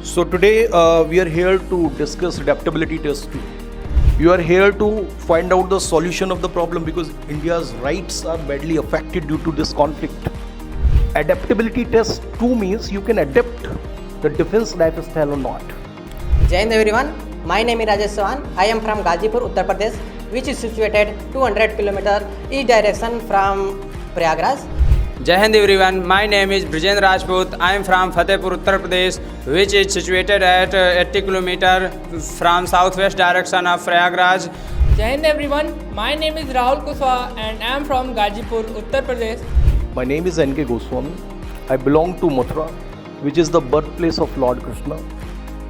So today we are here to discuss adaptability test 2. You are here to find out the solution of the problem because India's rights are badly affected due to this conflict. Adaptability test 2 means you can adapt the defense lifestyle or not. Jai Hind everyone, my name is Rajesh Sawan. I am from Gazipur, Uttar Pradesh, which is situated 200 km east direction from Prayagraj. Jai Hind everyone, my name is Brijendra Rajput. I am from Fatehpur, Uttar Pradesh, which is situated at 80 km from southwest direction of Prayagraj. Jai Hind everyone, my name is Rahul Kushwaha and I am from Gazipur, Uttar Pradesh. My name is N.K. Goswami. I belong to Mathura, which is the birthplace of Lord Krishna.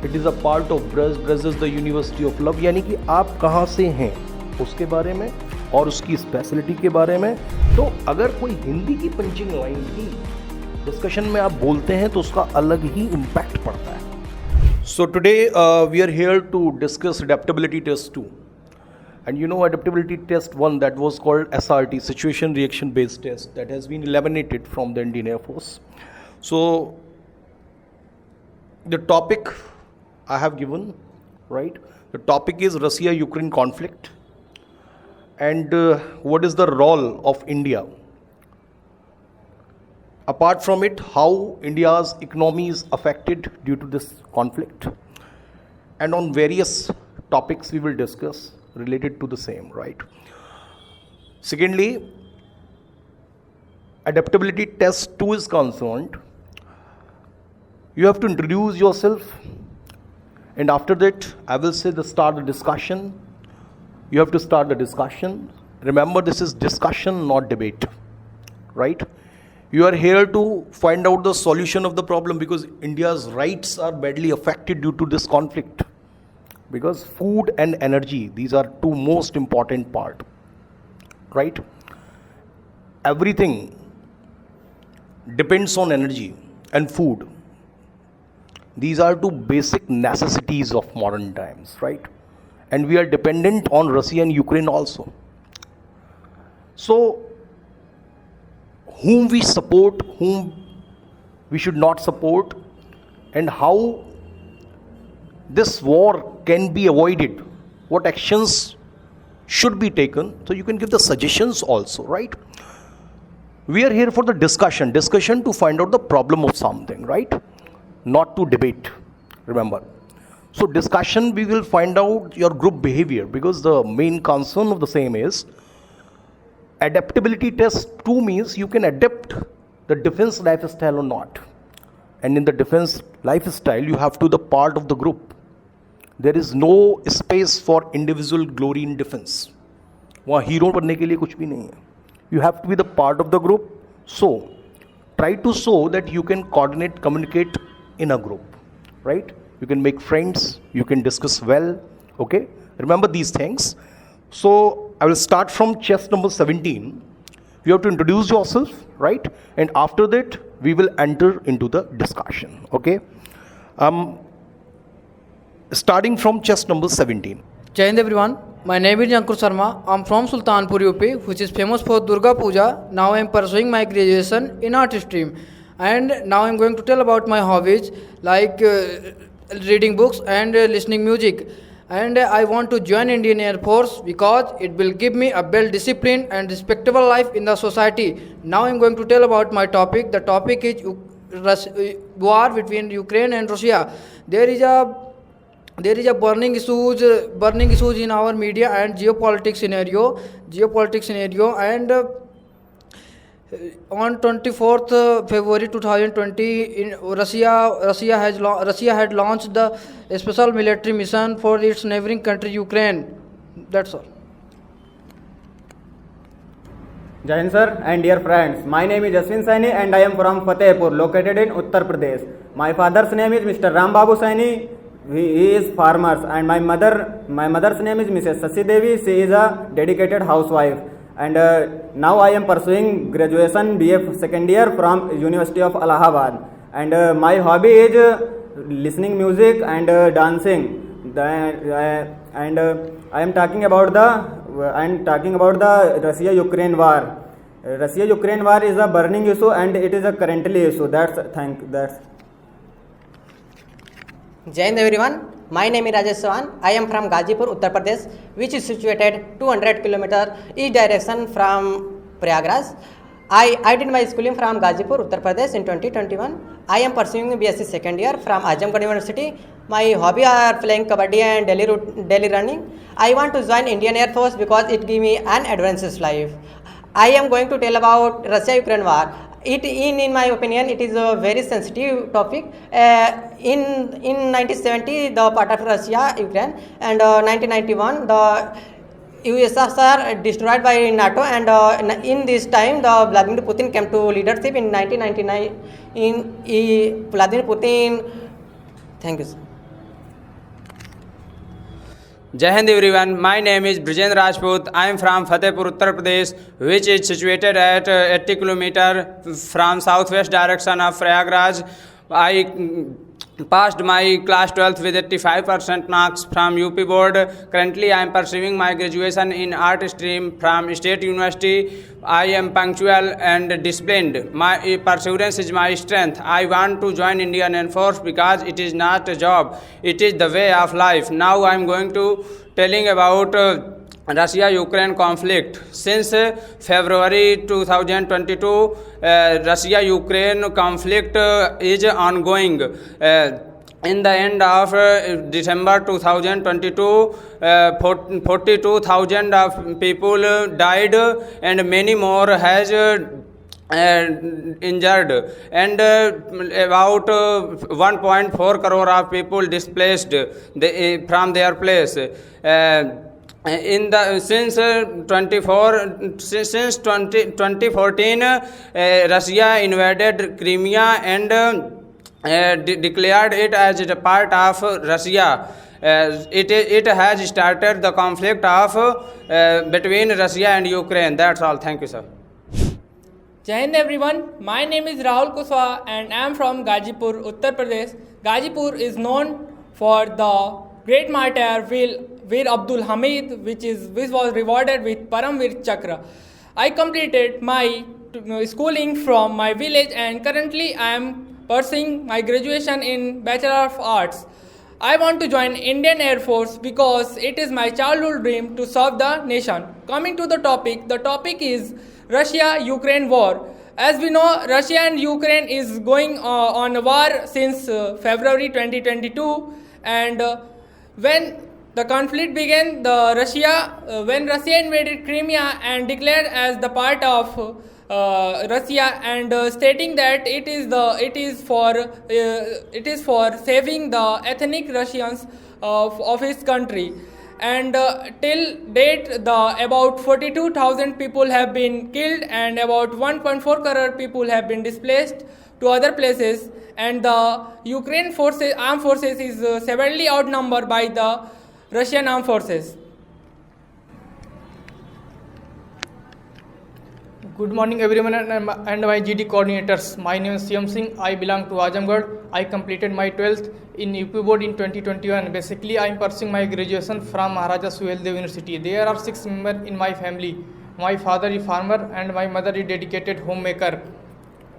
It is a part of Braj. Braj is the University of Love. यानी कि आप कहाँ से हैं उसके बारे में और उसकी स्पेशलिटी के बारे में. तो अगर कोई हिंदी की पंचिंग लाइन भी डिस्कशन में आप बोलते हैं तो उसका अलग ही इम्पैक्ट पड़ता है. So today we are here to discuss adaptability test 2. And you know adaptability test 1 that was called SRT, situation reaction based test, that has been eliminated from the Indian Air Force. So the topic I have given, right? The topic is Russia-Ukraine conflict and what is the role of India. Apart from it, how India's economy is affected due to this conflict, and on various topics we will discuss related to the same, right? Secondly, adaptability test 2 is concerned. You have to introduce yourself, and after that I will say start the discussion. You have to start the discussion. Remember, this is discussion, not debate, right? You are here to find out the solution of the problem because India's rights are badly affected due to this conflict. Because food and energy, these are two most important part, right? Everything depends on energy and food. These are two basic necessities of modern times, right? And we are dependent on Russia and Ukraine also. So, whom we support, whom we should not support, and how this war can be avoided, what actions should be taken, so you can give the suggestions also, right? We are here for the discussion to find out the problem of something, right? Not to debate, remember. So discussion, we will find out your group behavior because the main concern of the same is adaptability test 2 means you can adapt the defense lifestyle or not. And in the defense lifestyle, you have to be the part of the group. There is no space for individual glory in defense. वहाँ hero बनने के लिए कुछ भी नहीं है. You have to be the part of the group. So, try to show that you can coordinate, communicate in a group, right? You can make friends, you can discuss well, okay? Remember these things. So, I will start from chest number 17. You have to introduce yourself, right? And after that, we will enter into the discussion, okay? Starting from chest number 17. Jai Hind everyone, my name is Ankur Sharma. I am from Sultanpur, UP, which is famous for Durga Puja. Now I am pursuing my graduation in art stream. And now I am going to tell about my hobbies like reading books and listening music. And I want to join Indian Air Force because it will give me a well-disciplined and respectable life in the society. Now I am going to tell about my topic. The topic is war between Ukraine and Russia. There is a burning issues in our media and geopolitics scenario and on 24th February 2020 Russia had launched the special military mission for its neighboring country Ukraine. That's all. Jai Hind sir and dear friends, my name is Jaswin Saini and I am from Fatehpur, located in Uttar Pradesh. My father's name is Mr. Ram Babu Saini. He is farmers, and my mother's name is Mrs. Sasi Devi. She is a dedicated housewife, and now I am pursuing graduation BF second year from University of Allahabad. And my hobby is listening music and dancing. And I am talking about the Russia-Ukraine war. Russia-Ukraine war is a burning issue and it is a currently issue. That's Jai Hind everyone. My name is Rajesh Sawan. I am from Gazipur, Uttar Pradesh, which is situated 200 km east direction from Prayagraj. I did my schooling from Gazipur, Uttar Pradesh in 2021. I am pursuing BSc second year from Azamgarh University. My hobby are playing kabaddi and daily running. I want to join Indian Air Force because it gives me an adventurous life. I am going to tell about Russia-Ukraine war. In my opinion, it is a very sensitive topic. In 1970, the part of Russia, Ukraine, and 1991, the USSR destroyed by NATO, and in this time, the Vladimir Putin came to leadership in 1999. Vladimir Putin, thank you, sir. Jai Hind everyone, my name is Brijen Rajput. I am from Fatehpur, Uttar Pradesh, which is situated at 80 km from southwest direction of Prayagraj. I passed my class 12th with 85% marks from UP board. Currently I am pursuing my graduation in art stream from State University. I am punctual and disciplined. My perseverance is my strength. I want to join Indian Air Force because it is not a job, it is the way of life. Now I am going to telling about Russia-Ukraine conflict. Since February 2022, Russia-Ukraine conflict is ongoing. In the end of December 2022, 42,000 of people died and many more has injured, and about 1.4 crore of people displaced from their place. Since 2014, Russia invaded Crimea and declared it as a part of Russia. It has started the conflict of between Russia and Ukraine. That's all. Thank you, sir. Jai Hind everyone, my name is Rahul Kushwaha and I am from Gazipur, Uttar Pradesh. Gazipur is known for the great martyr Veer Abdul Hamid, which was rewarded with Paramveer Chakra. I completed my schooling from my village and currently I am pursuing my graduation in Bachelor of Arts. I want to join Indian Air Force because it is my childhood dream to serve the nation. Coming to the topic is Russia-Ukraine war. As we know, Russia and Ukraine is going on a war since February 2022, and when the conflict began, when Russia invaded Crimea and declared as the part of Russia, and stating that it is for saving the ethnic Russians of his country. And till date, about 42,000 people have been killed and about 1.4 crore people have been displaced to other places. And the Ukraine armed forces is severely outnumbered by the Russian armed forces. Good morning everyone and my GD coordinators. My name is Shyam Singh. I belong to Azamgarh. I completed my 12th in UP board in 2021. Basically, I am pursuing my graduation from Maharaja Suheldev University. There are 6 members in my family. My father is farmer and my mother is dedicated homemaker.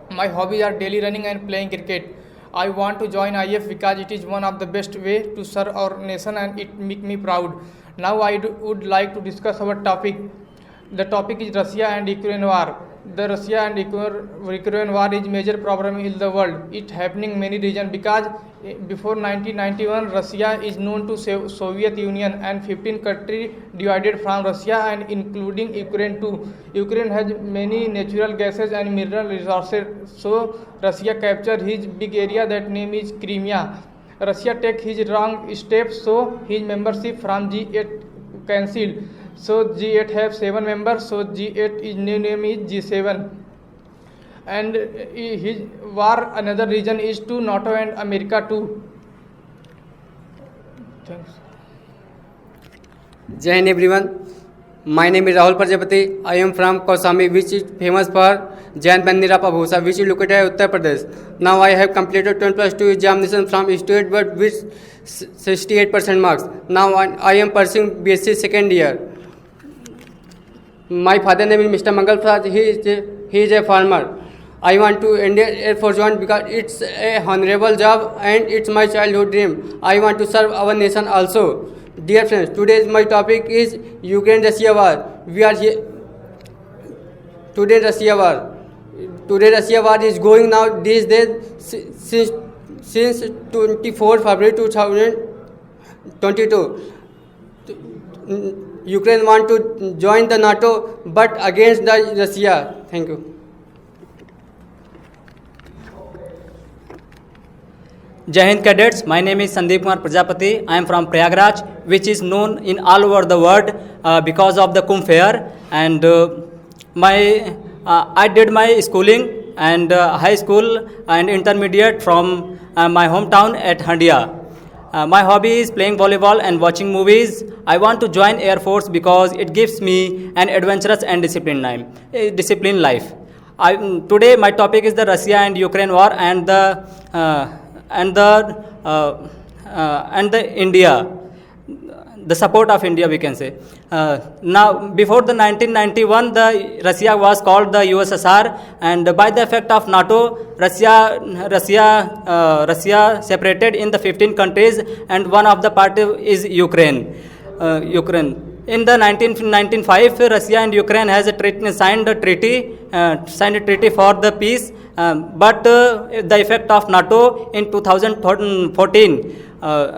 My hobbies are daily running and playing cricket. I want to join IF because it is one of the best way to serve our nation and it makes me proud. Now I would like to discuss our topic. The topic is Russia and Ukraine war. The Russia and Ukraine war is major problem in the world. It happening many regions because before 1991 Russia is known to Soviet Union and 15 countries divided from Russia and including Ukraine too. Ukraine has many natural gases and mineral resources, so Russia captured his big area that name is Crimea. Russia take his wrong steps, so his membership from G8 cancelled. So G8 have 7 members, so G8 is new name is G7. And his war another region is to NATO and America too. Thanks. Jai Hind everyone. My name is Rahul Prajapati. I am from Kausami, which is famous for Jain Bandira Pabhusa, which is located in Uttar Pradesh. Now I have completed 10+2 examination from state board with 68% marks. Now I am pursuing BSc second year. My father name is Mr. Mangal Prasad. He is a farmer. I want to Indian Air Force One because it's a honorable job and it's my childhood dream. I want to serve our nation also. Dear friends, today's my topic is Ukraine-Russia war. We are here. Today Russia war is going now these days since 24 February 2022. Ukraine want to join the NATO but against the Russia. Thank you. Jai Hind cadets, my name is Sandeep Kumar Prajapati. I am from Prayagraj, which is known in all over the world because of the Kumbh fair. And I did my schooling and high school and intermediate from my hometown at Handia. My hobby is playing volleyball and watching movies. I want to join Air Force because it gives me an adventurous and disciplined life. Today my topic is the Russia and Ukraine war and the India, the support of India, we can say. Now, before the 1991, the Russia was called the USSR, and by the effect of NATO, Russia separated in the 15 countries, and one of the party is Ukraine. In the 1995, Russia and Ukraine has signed a treaty for the peace. But the effect of NATO in 2014,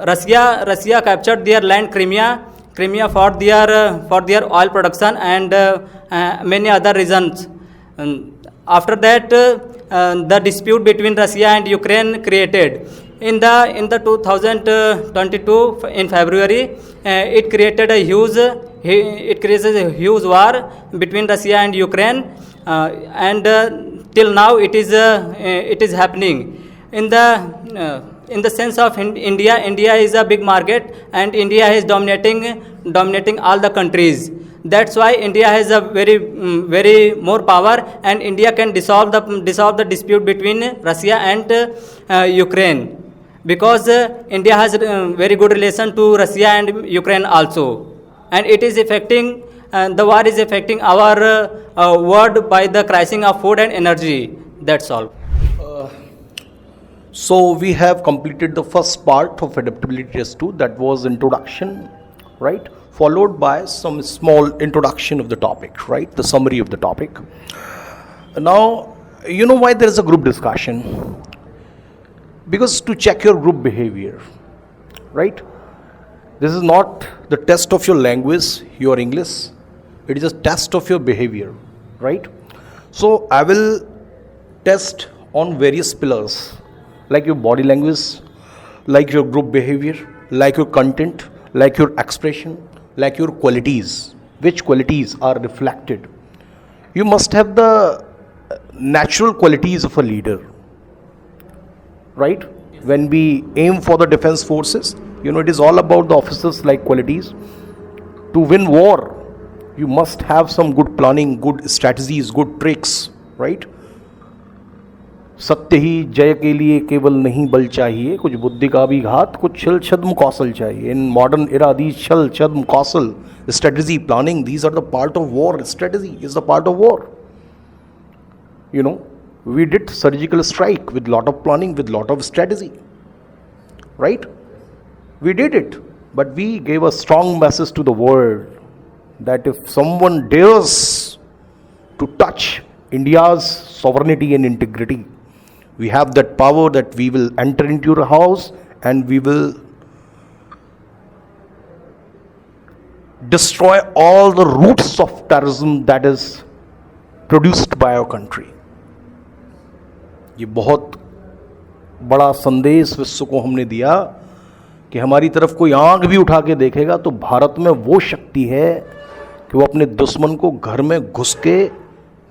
Russia captured their land Crimea for their oil production and many other reasons. After that, the dispute between Russia and Ukraine created. In the 2022 in February, it created a huge war between Russia and Ukraine, and till now it is happening. In the sense of India is a big market and India is dominating all the countries. That's why India has a very more power, and India can dissolve the dispute between Russia and Ukraine, because India has very good relation to Russia and Ukraine also, and it is affecting. The war is affecting our world by the crisis of food and energy. That's all. So we have completed the first part of adaptability test 2, that was introduction, right? Followed by some small introduction of the topic, right? The summary of the topic. Now, you know why there is a group discussion? Because to check your group behavior, right? This is not the test of your language, your English. It is a test of your behavior, right? So I will test on various pillars, like your body language, like your group behavior, like your content, like your expression, like your qualities. Which qualities are reflected? You must have the natural qualities of a leader, right? When we aim for the defense forces, it is all about the officers like qualities. To win war, you must have some good planning, good strategies, good tricks, right? सत्य ही जय के लिए केवल नहीं बल चाहिए, कुछ बुद्धि का भी घात, कुछ छल छद्म कौशल चाहिए. In modern era, these छल छद्म कौशल, strategy, planning, these are the part of war. Strategy is the part of war. We did surgical strike with lot of planning, with lot of strategy, right? We did it, but we gave a strong message to the world that if someone dares to touch India's sovereignty and integrity, we have that power that we will enter into your house and we will destroy all the roots of terrorism that is produced by our country. ये बहुत बड़ा संदेश विश्व को हमने दिया कि हमारी तरफ कोई आंख भी उठा के देखेगा तो भारत में वो शक्ति है कि वो अपने दुश्मन को घर में घुस के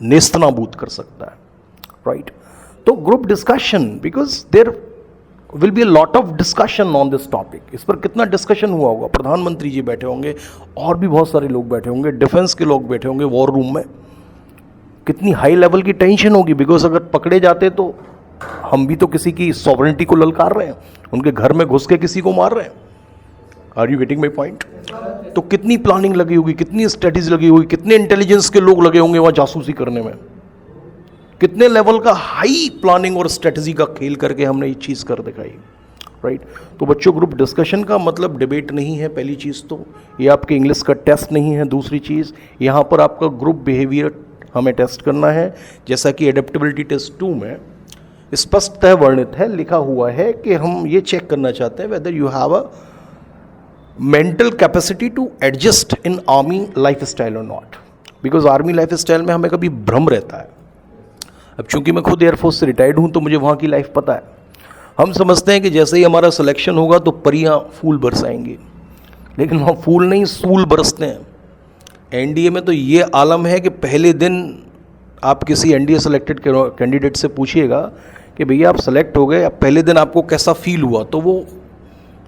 नेस्तनाबूद कर सकता है, राइट? तो group discussion, because there will be a lot of discussion on this topic. इस पर कितना डिस्कशन हुआ होगा? प्रधानमंत्री जी बैठे होंगे, और भी बहुत सारे लोग बैठे होंगे, डिफेंस के लोग बैठे होंगे वॉर रूम में. कितनी हाई लेवल की टेंशन होगी, बिकॉज अगर पकड़े जाते तो हम भी तो किसी की सॉवरेनिटी को ललकार रहे हैं, उनके घर में घुस के किसी को मार रहे हैं. Are you getting my point? तो कितनी प्लानिंग लगी होगी, कितनी स्ट्रेटेजी लगी होगी, कितने इंटेलिजेंस के लोग लगे होंगे वहाँ जासूसी करने में, कितने लेवल का हाई प्लानिंग और स्ट्रेटजी का खेल करके हमने ये चीज़ कर दिखाई, राइट। तो बच्चों, ग्रुप डिस्कशन का मतलब डिबेट नहीं है, पहली चीज़ तो ये आपके इंग्लिश का टेस्ट नहीं है। दूसरी चीज़, यहाँ पर आपका ग्रुप बिहेवियर हमें टेस्ट करना है, जैसा कि एडेप्टेबिलिटी टेस्ट 2 में स्पष्टतः वर्णित है, लिखा हुआ है कि हम ये चेक करना चाहते हैं whether you have a mental capacity to adjust in army life style और not, because army life style में हमें कभी भ्रम रहता है। अब चूंकि मैं खुद एयरफोर्स से रिटायर्ड हूँ तो मुझे वहाँ की लाइफ पता है। हम समझते हैं कि जैसे ही हमारा सिलेक्शन होगा तो परियां फूल बरसाएंगी, लेकिन वहाँ फूल नहीं सूल बरसते हैं। एनडीए में तो ये आलम है कि पहले दिन आप किसी एनडीए सेलेक्टेड कैंडिडेट से पूछिएगा कि भैया आप सेलेक्ट हो गए, अब पहले दिन आपको कैसा फील हुआ, तो वो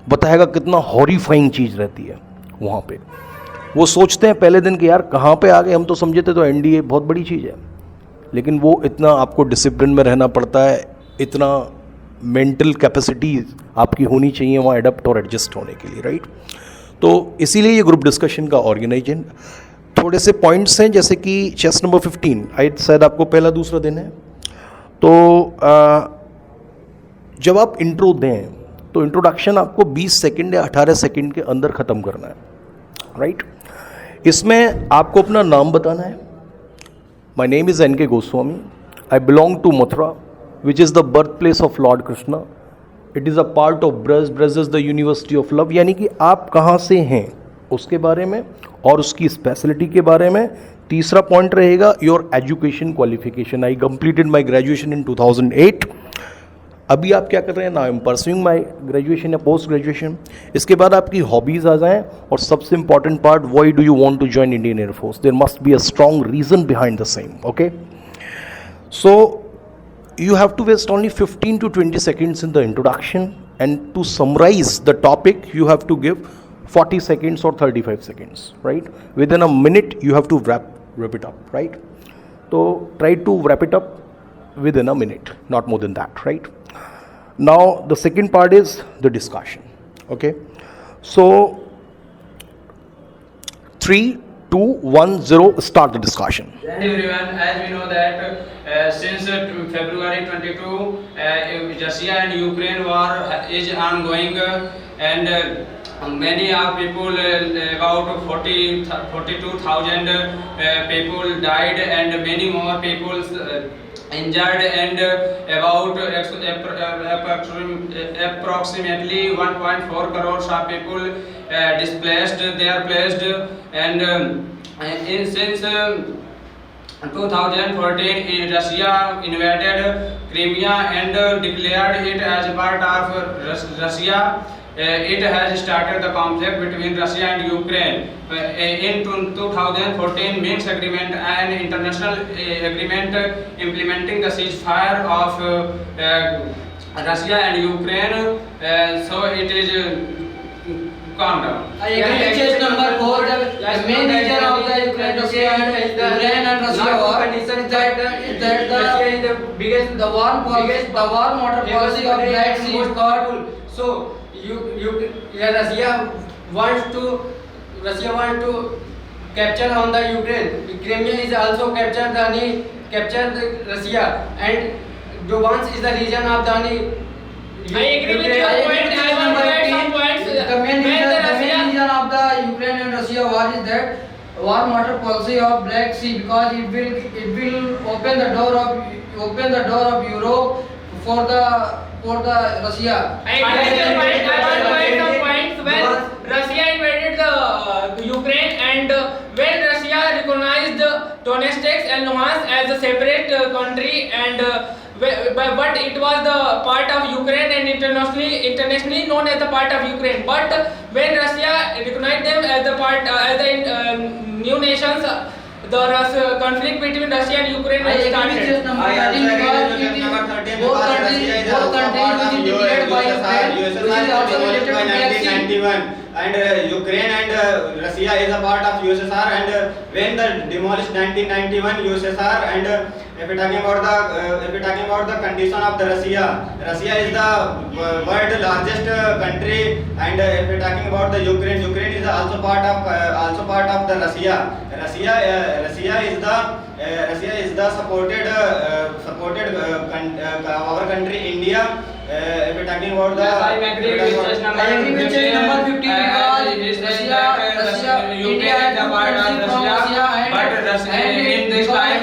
बताएगा कितना हॉरिफाइंग चीज़ रहती है वहाँ पे। वो सोचते हैं पहले दिन कि यार कहाँ पे आ गए, हम तो समझे थे तो एनडीए बहुत बड़ी चीज़ है, लेकिन वो इतना आपको डिसिप्लिन में रहना पड़ता है, इतना मेंटल कैपेसिटी आपकी होनी चाहिए वहाँ एडप्ट और एडजस्ट होने के लिए, राइट। तो इसीलिए ये ग्रुप डिस्कशन का ऑर्गेनाइजेशन थोड़े से पॉइंट्स हैं, जैसे कि चेस नंबर 15 आई शायद आपको पहला दूसरा दिन है। तो जब आप इंट्रो दें तो इंट्रोडक्शन आपको 20 सेकंड या 18 सेकंड के अंदर ख़त्म करना है, राइट। इसमें आपको अपना नाम बताना है। My name is N.K. Goswami, I belong to Mathura which is the birthplace of Lord Krishna. It is a part of Braj. Braj is the University of Love. यानी कि आप कहाँ से हैं उसके बारे में और उसकी स्पेशलिटी के बारे में। तीसरा पॉइंट रहेगा your education qualification. I completed my graduation in 2008। अभी आप क्या कर रहे हैं ना, I am pursuing my graduation या पोस्ट ग्रेजुएशन। इसके बाद आपकी हॉबीज़ आ जाएं, और सबसे important part, why do you want to join Indian air force, there must be a strong reason behind the same, okay. So you have to waste only 15 to 20 seconds in the introduction, and to summarize the topic you have to give 40 seconds or 35 seconds, right? Within a minute you have to wrap it up, right? So try to wrap it up within a minute, not more than that, right? Now the second part is the discussion, okay? So 3, 2, 1, 0, start the discussion. Everyone, as we know that since February 22, Russia and Ukraine war is ongoing, and many of people, about 42,000 people died, and many more people injured, and about approximately 1.4 crores of people displaced. They are placed, and since 2014, Russia invaded Crimea and declared it as part of Russia. It has started the conflict between Russia and Ukraine. In 2014, Minsk Agreement, an international agreement implementing the ceasefire of Russia and Ukraine. So it is calm down. Chess number 4, the main reason of the Ukraine and Russia war is that Russia is the biggest, the war motor policy of Black Sea is called. So Russia wants to capture on the Ukraine. Crimea is also capture the Russia, and Donbass is the region of the I agree with your point. I want to add some points. The main reason of the Ukraine and Russia war is that war motor policy of Black Sea, because it will open the door of Europe for the Russia. I agree with your point. I want to add some points. When Russia invaded the Ukraine, and when Russia recognized Donetsk and Luhansk as a separate country, and but it was the part of Ukraine and internationally known as the part of Ukraine. But when Russia recognized them as the part as the new nations, the conflict between Russia and Ukraine was started. Both countries which is declared by Ukraine, which is also related to Black Sea. And Ukraine and Russia is a part of USSR, and when the demolished 1991 USSR, and if we talking about the condition of the Russia is the world largest country, and if we talking about the Ukraine is also part of the Russia is the supported supported our country India. If we're talking about the, I agree with choice number 15 because India is the part of Russia, but in this time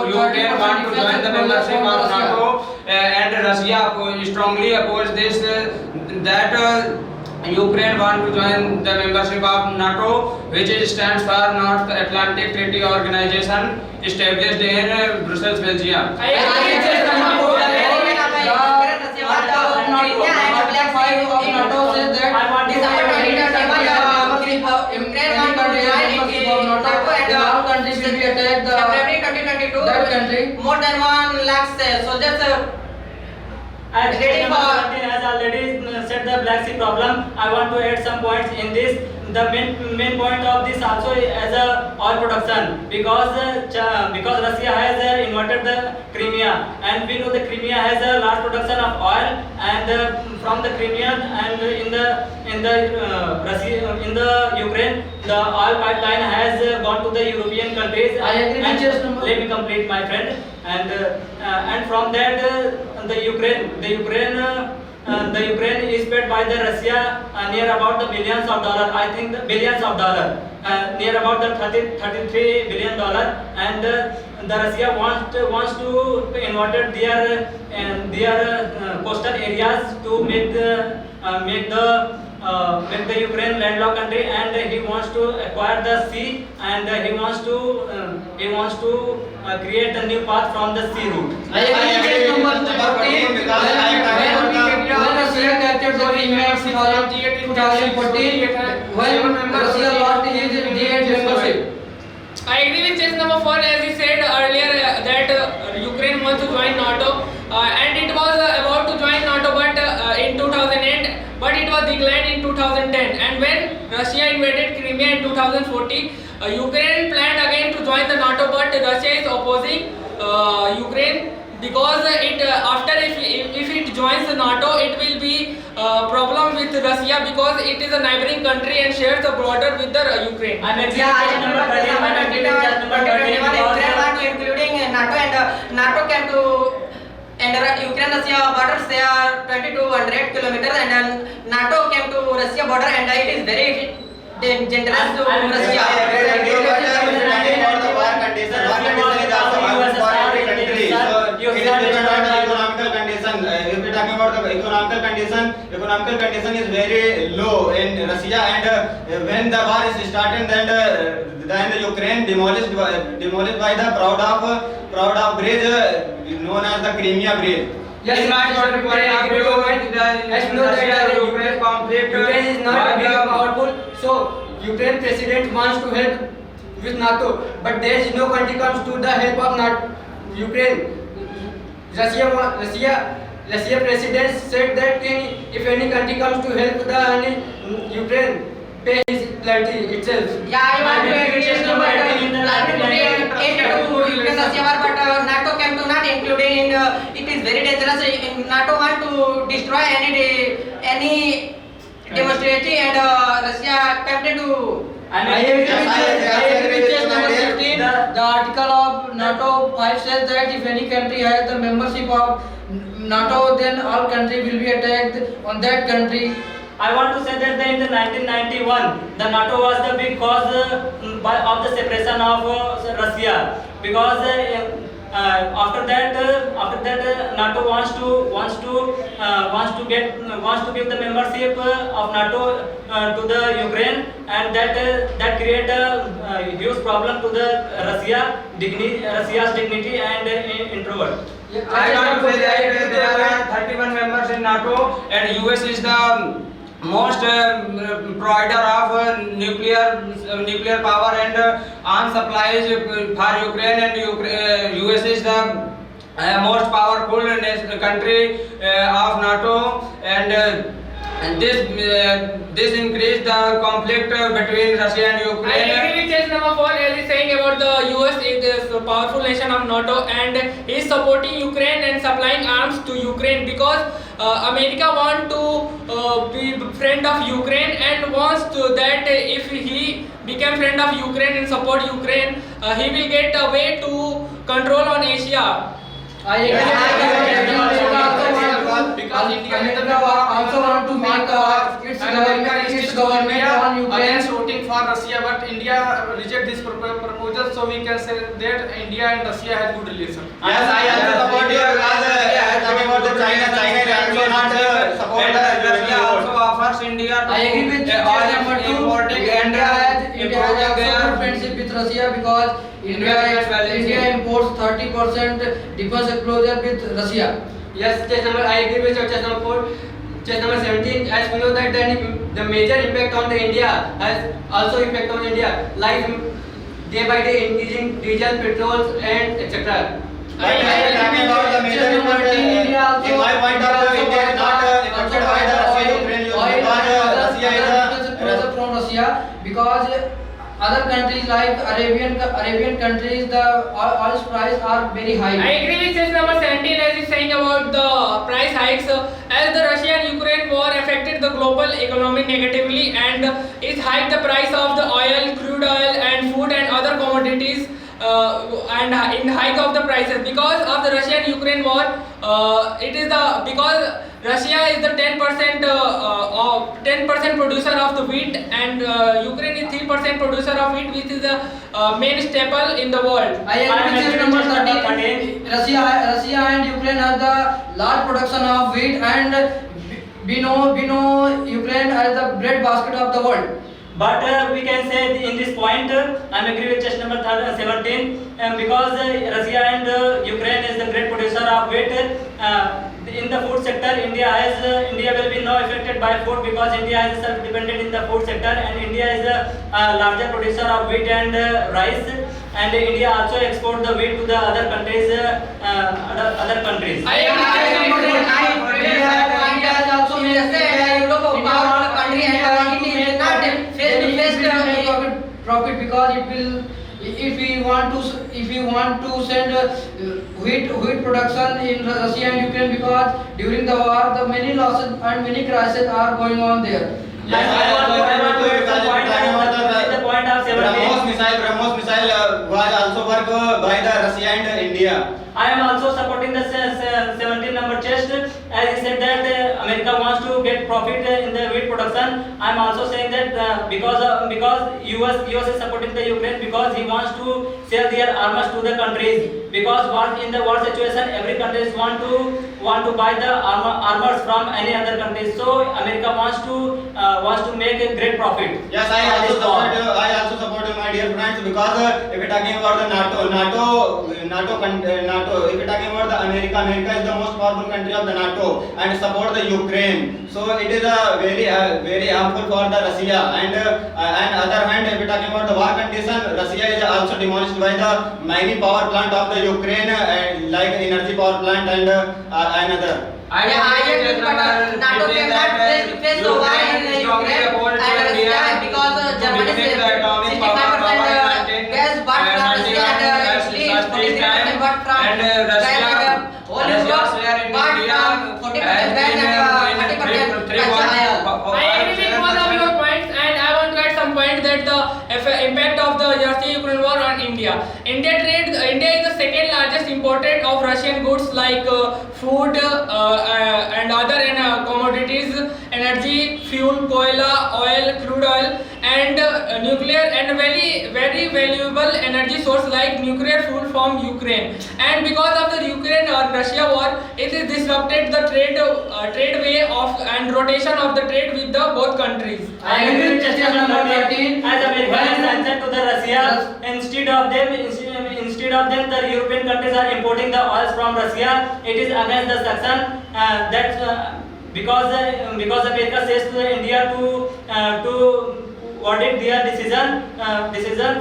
Ukraine want to join the membership of NATO, and Russia strongly oppose this, that Ukraine want to join the membership of NATO, which stands for North Atlantic Treaty Organization, established in Brussels, Belgium. More than 1 lakh soldiers As ready for. has already said the Black Sea problem, I want to add some points in this. The main point of this also as a oil production, because Russia has invaded the Crimea, and we know the Crimea has a large production of oil, and from the Crimea and in the Ukraine, the oil pipeline has gone to the European countries. I agree with just number. Let me complete, my friend. And from that the Ukraine is paid by the Russia near about the billions of dollars. I think the billions of dollars, near about the 33 billion dollar, and the Russia wants to invade their coastal areas to make the Ukraine landlocked country, and he wants to acquire the sea, and he wants to create a new path from the sea route. I agree with number 14 because when Russia captured the Crimea in 2014, when Russia lost his G8 membership. I agree with choice number 4, as he said earlier that Ukraine wants to join NATO, and it was about to join NATO, but in 2008, but it was declined in 2010. And when Russia invaded Crimea in 2014, Ukraine planned again to join the NATO, but Russia is opposing Ukraine, because if it joins the NATO, it will be problem with Russia, because it is a neighboring country and shares the border with the Ukraine. I mean, Ukraine want to including NATO, and NATO came to, and Ukraine Russia borders, they are 2200 kilometers, and then NATO came to Russia border, and it is very dangerous to economical condition is very low in Russia, and when the war is started, then the Ukraine demolished by the proud of bridge known as the Crimea Bridge. Yes, in my point, as we know that the Ukraine conflict, Ukraine is not very powerful, so Ukraine president wants to help with NATO, but there is no country comes to the help of NATO. Ukraine, Russia president said that if any country comes to help the Ukraine, pay his plenty itself. Yeah, I want to agree with number 18 to Ukraine Russia war, but NATO came to not including in, it is very dangerous. NATO want to destroy any demonstration, and Russia came to. I agree with choice number 16. The article of NATO 5 says that if any country has the membership of NATO, then all country will be attacked on that country. I want to say that in the 1991, the NATO was the big cause of the separation of Russia, because after that NATO wants to give the membership of NATO to the Ukraine, and that create a huge problem to the Russia's dignity and introvert. I want to say that there are 31 members in NATO, and US is the most provider of nuclear power and arms supplies for Ukraine, and US is the most powerful country of NATO, and this increased the conflict between Russia and I Ukraine. agree with choice number 4, as he saying about the US is a powerful nation of NATO, and he is supporting Ukraine and supplying arms to Ukraine, because America want to be friend of Ukraine and want wants to that if he become friend of Ukraine and support Ukraine, he will get a way to control on Asia. I because India also want to make its government on Ukraine against voting for Russia, but India reject this proposal, so we can say that India and Russia has good relation. Yes, I also support you because talking about the China is also not support the Russia also offers India to I agree with importing and India has also friendship with Russia because India imports 30% defense enclosure with Russia. Yes, chess number. I agree with your chess number 4. Chess number 17. As we know that the major impact on the India has also impact on India, like day by day increasing diesel, petrols, and etc. talking about the major impact, in my point of view, India is not affected by the Russia-Ukraine war because Russia is from Russia because other countries like Arabian countries the oil price are very high. I agree with chess number 17 as he's saying about the price hikes. As the Russia and Ukraine war affected the global economy negatively and it hiked the price of the oil, crude oil, and food and other commodities. And in hike of the prices because of the Russia and Ukraine war, because Russia is the 10% producer of the wheat and Ukraine is 3% producer of wheat, which is the main staple in the world. I agree with number 13. Russia and Ukraine have the large production of wheat and we know Ukraine as the bread basket of the world. But we can say in this point, I agree with chess number 17 because Russia and Ukraine is the great producer of wheat. In the food sector, India will be now affected by food because India is self-dependent in the food sector and India is a larger producer of wheat and rice. And India also export the wheat to the other countries. India is also profit because it will if we want to send wheat production in Russia and Ukraine because during the war the many losses and many crises are going on there. Yes, I want to the point of BrahMos missile was also worked by the Russia and India. I am also supporting the 17 number chest as he said that America wants to get profit in the wheat production. I am also saying that because US is supporting the Ukraine because he wants to sell their armors to the countries because in the war situation every countries want to buy the armors from any other countries. So America wants to make a great profit. Yes, I also support you, my dear friends, because if we're talking about the NATO, if we're talking about the America is the most powerful country of the NATO and support the Ukraine. So it is a very harmful for the Russia and other hand, if we're talking about the war condition, Russia is also demolished by the many power plant of the Ukraine like energy power plant and another. I agree, but NATO cannot face the war in Ukraine and Russia because Germany is 65% gas but from Russia and Italy is 43% but from China all Europe but from 40% gas and 30% oil. I agree with one of your points and I want to add some point that the impact of the Russia-Ukraine war on India. India is the second largest importer of Russian goods like food and other commodities, energy, fuel, koila, oil, crude oil, and nuclear and very valuable energy source like nuclear fuel from Ukraine. And because of the Ukraine or Russia war, it is disrupted the trade way of and rotation of the trade with the both countries. I agree with chess number 13 as America has answered to the Russia instead of them the European countries are importing the oils from Russia. It is against the sanction because America says to India to audit their decision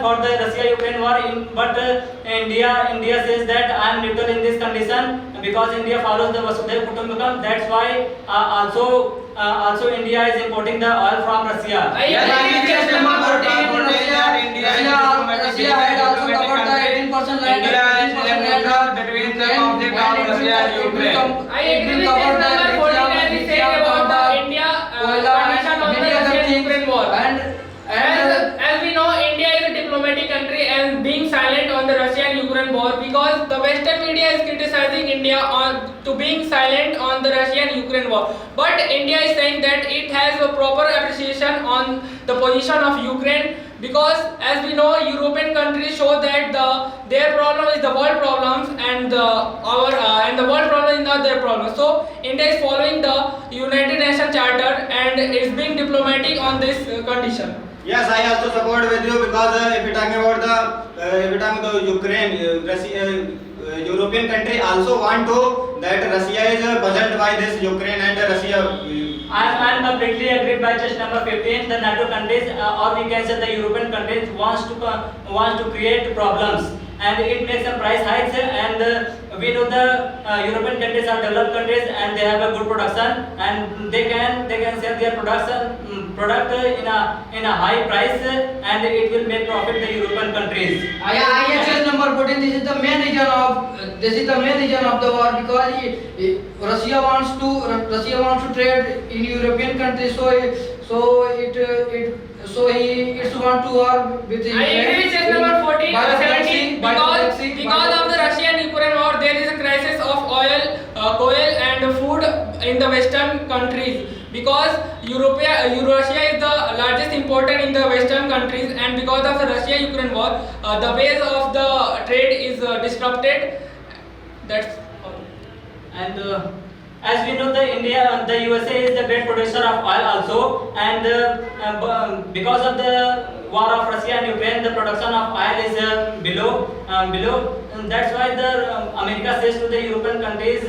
for the Russia-Ukraine war. But India says that I am neutral in this condition because India follows the Vasudhaiva Kutumbakam. That's why also India is importing the oil from Russia. Russia had also covered the 18% land between the conflict of Russia and Ukraine. I agree with this number 14 as he said about the India condition of the Russia-Ukraine war. India on to being silent on the Russia-Ukraine war. But India is saying that it has a proper appreciation on the position of Ukraine, because as we know, European countries show that their problem is the world problems, and the world problem is not their problem. So India is following the United Nations Charter and is being diplomatic on this condition. Yes, I also support with you, because if we talking about the Ukraine, European country also want to that Russia is puzzled by this Ukraine and Russia. I'm completely agreed by just number 15. The NATO countries, or we can say the European countries, wants to create problems, and it makes some price hikes. And we know the European countries are developed countries, and they have a good production, and they can sell their product in a high price, and it will make profit the European countries. IHS number 14. This is the main reason of the war, because Russia wants to trade in European countries, so it's want to war with I agree with just number 14, 17, because of the Russian-Ukraine war, there is a crisis of oil, coal and food in the Western countries, because Russia is the largest importer in the Western countries, and because of the Russia-Ukraine war, the ways of the trade is disrupted. That's all. And as we know, the USA is the great producer of oil also, and because of the war of Russia and Ukraine, the production of oil is below. And that's why the America says to the European countries,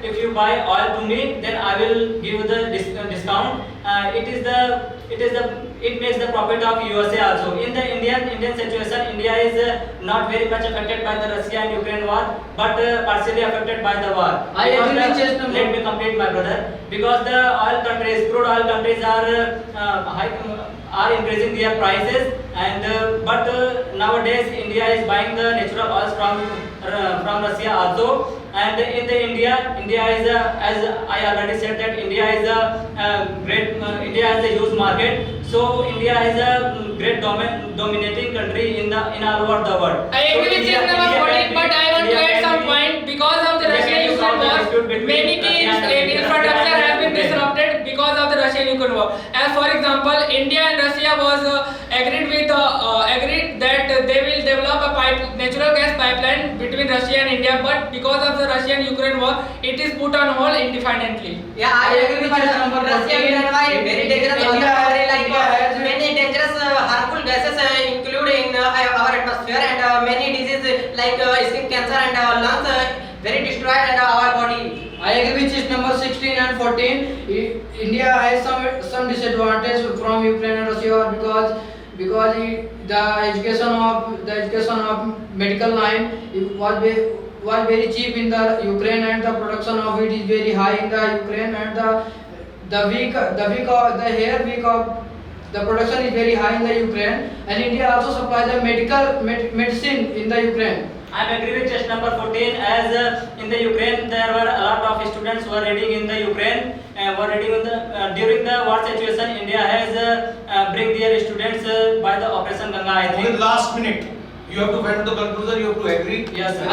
if you buy oil to me, then I will give you the discount. It makes the profit of USA also. In the Indian situation, India is not very much affected by the Russia and Ukraine war, but partially affected by the war. I agree with just number. Let me complete, my brother. Because the crude oil countries are increasing their prices, and but nowadays India is buying the natural oils from Russia also. And in the India is as I already said that India is India has a huge market. So India is a great dominating country in all over the world. I agree with you number 14, but I want to add some point. Because of the Russia-Ukraine war, many teams infrastructure has been disrupted because of the Russia-Ukraine war. As for example, India and Russia was agreed that they will develop a natural gas pipeline between Russia and India, but because of the Russia-Ukraine war, it is put on hold indefinitely. Yeah, I agree with you. Russia-Ukraine war is very dangerous. Many dangerous harmful gases include in our atmosphere, and many diseases like skin cancer and lungs very destroyed and our body. I agree with this number 16 and 14. India has some disadvantage from Ukraine and Russia, because the education of medical line was very cheap in the Ukraine, and the production of it is very high in the Ukraine, and the production is very high in the Ukraine, and India also supplies the medicine in the Ukraine. I agree with just number 14, as in the Ukraine there were a lot of students who were reading in the Ukraine, during the war situation. India has bring their students by the Operation Ganga, I think. In the last minute, you have to come to the conclusion, you have to agree. Yes, sir. I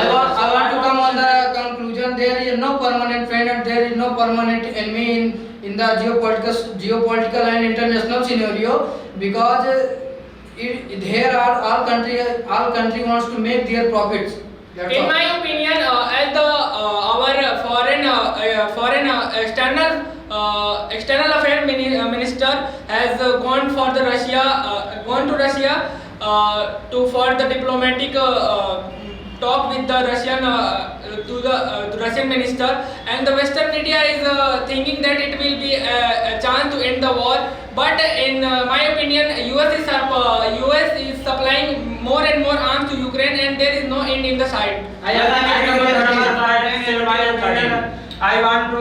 want to come on the conclusion. There is no permanent friend and there is no permanent enemy in the geopolitical and international scenario, because here are all country wants to make their profits. In my opinion, as our foreign external affairs minister has gone to Russia for the diplomatic talk with the Russian minister, and the Western media is thinking that it will be a chance to end the war. But in my opinion, US is supplying more and more arms to Ukraine, and there is no end in the sight. I want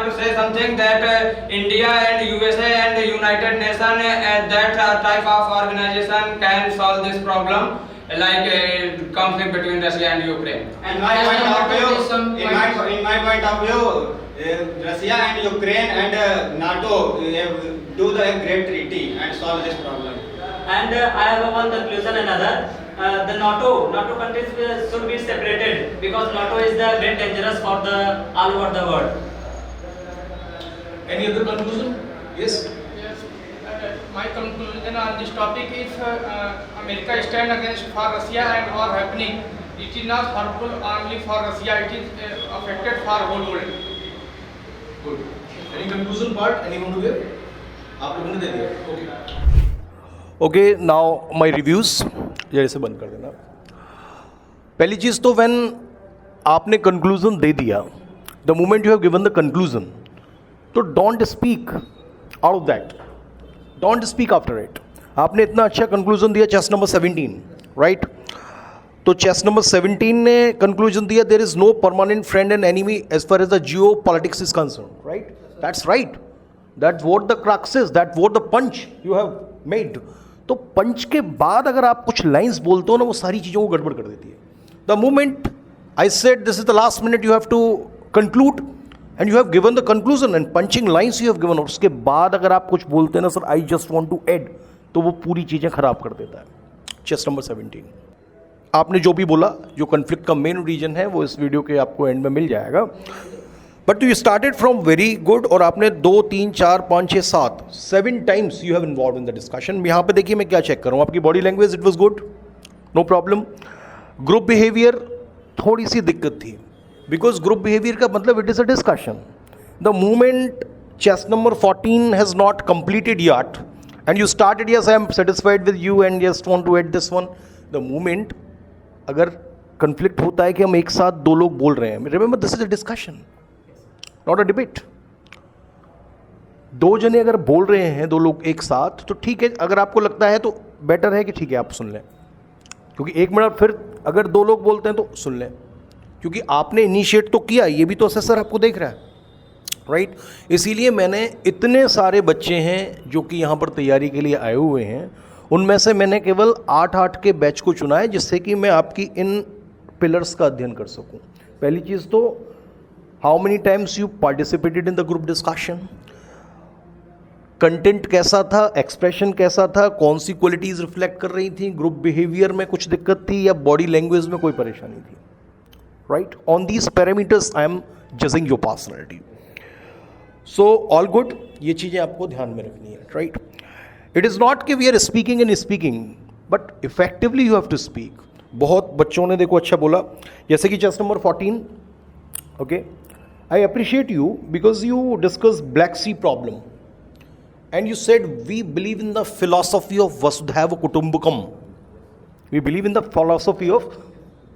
to say something that India and USA and the United Nations and that type of organization can solve this problem, like conflict between Russia and Ukraine. And my point of view, in my point of view, Russia and Ukraine and NATO do the great treaty and solve this problem. And I have one conclusion another. the NATO countries should be separated because NATO is the very dangerous for the all over the world. Any other conclusion? Yes. Yes, my conclusion on this topic is America stand against for Russia and war happening. It is not harmful only for Russia. It is affected for whole world. Good. Any conclusion part? Anyone to give? आप लोगों ने दे दिया. Okay. Okay. Now my reviews. जैसे बंद कर देना. पहली चीज तो when आपने conclusion दे दिया, the moment you have given the conclusion, तो don't speak out of that, don't speak after it. आपने इतना अच्छा कंक्लूजन दिया चेस नंबर 17, राइट? तो चेस नंबर 17 ने कंक्लूजन दिया there is no permanent friend and enemy as far as the geopolitics is concern, right? That's right, that's what the crux is, that what the punch you have made. तो punch के बाद अगर आप कुछ lines बोलते हो ना, वो सारी चीज़ों को गड़बड़ कर देती है. The moment I said this is the last minute, you have to conclude and you have given the conclusion and punching lines you have given, और उसके बाद अगर आप कुछ बोलते हैं ना sir I just want to add, तो वो पूरी चीज़ें खराब कर देता है. चेस नंबर 17 आपने जो भी बोला, जो कन्फ्लिक्ट का मेन रीजन है वो इस वीडियो के आपको एंड में मिल जाएगा. But you started from very good, और आपने 2 3 4 5 6 7 times you have involve in the discussion. यहाँ पे देखिए मैं क्या चेक करूँ, आपकी body language it was good, no problem. Group behaviour थोड़ी सी दिक्कत थी, बिकॉज ग्रुप बिहेवियर का मतलब it is a discussion. The moment chest number 14 has not completed yet and you started yes I am satisfied with you and just want to add this one, the moment अगर conflict होता है कि हम एक साथ दो लोग बोल रहे हैं, remember this is a discussion not a debate. दो जने अगर बोल रहे हैं, दो लोग एक साथ, तो ठीक है. अगर आपको लगता है तो बेटर है कि ठीक है आप सुन लें, क्योंकि एक मिनट फिर अगर दो लोग बोलते हैं तो सुन लें, क्योंकि आपने इनिशिएट तो किया, ये भी तो असेसर आपको देख रहा है, राइट? इसीलिए मैंने इतने सारे बच्चे हैं जो कि यहाँ पर तैयारी के लिए आए हुए हैं, उनमें से मैंने केवल 8 के बैच को चुना है, जिससे कि मैं आपकी इन पिलर्स का अध्ययन कर सकूं. पहली चीज़ तो how many times you participated in the group discussion, content कैसा था, एक्सप्रेशन कैसा था, कौन सी क्वालिटीज़ रिफ्लेक्ट कर रही थी, ग्रुप बिहेवियर में कुछ दिक्कत थी या बॉडी लैंग्वेज में कोई परेशानी थी, right? On these parameters I am judging your personality. So all good, ये चीज़ें आपको ध्यान में रखनी है, राइट? इट इज़ नॉट कि we are speaking and speaking, but effectively you have to speak. बहुत बच्चों ने देखो अच्छा बोला, जैसे कि chest number 14, okay, I appreciate you because you discuss Black Sea problem and you said we believe in the philosophy of Vasudhaiva Kutumbakam. We believe in the philosophy of